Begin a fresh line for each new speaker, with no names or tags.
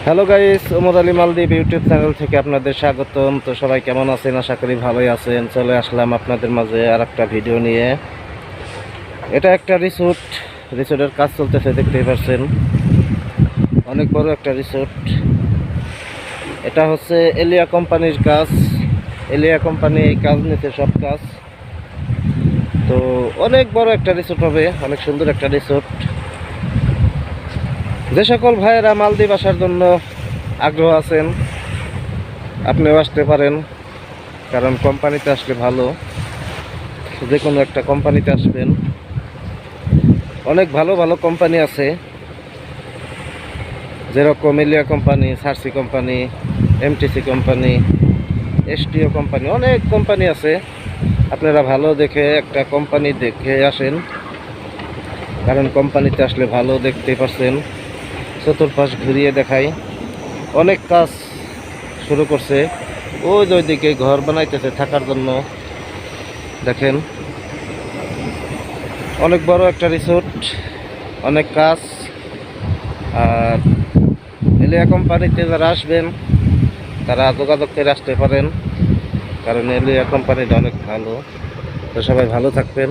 Hello guys, Omar Ali মালদ্বীপ YouTube channel থেকে আপনাদের স্বাগতম। তো সবাই কেমন আছেন? আশা করি ভালোই আছেন। চলে আসলাম আপনাদের মাঝে আর একটা ভিডিও নিয়ে। এটা একটা রিসোর্টের কাজ চলতেছে, দেখতেই পাচ্ছেন। অনেক বড় একটা রিসোর্ট। এটা হচ্ছে এলিয়া কোম্পানির কাজ। এলিয়া কোম্পানি এই কাজ নিতে, সব কাজ। তো অনেক বড় একটা রিসোর্ট হবে, অনেক সুন্দর একটা রিসোর্ট। যে সকল ভাইয়েরা মালদ্বীপ আসার জন্য আগ্রহ আছেন, আপনিও আসতে পারেন। কারণ কোম্পানিতে আসলে ভালো, যে কোনো একটা কোম্পানিতে আসবেন। অনেক ভালো ভালো কোম্পানি আছে, যেরকম এলিয়া company, সার্সি company, MTC company, এসটিও company, অনেক কোম্পানি আছে। আপনারা ভালো দেখে একটা কোম্পানি দেখে আসেন, কারণ কোম্পানিতে আসলে ভালো। দেখতে পাচ্ছেন চতুর্পাশ ঘুরিয়ে দেখাই, অনেক কাজ শুরু করছে। ওই যে ওইদিকে ঘর বানাইতেছে থাকার জন্য, দেখেন। অনেক বড় একটা রিসোর্ট, অনেক কাজ। আর এলিয়া কোম্পানিতে যারা আসবেন তারা যোগাযোগ করে আসতে পারেন, কারণ এলিয়া কোম্পানিটা অনেক ভালো। তো সবাই ভালো থাকবেন।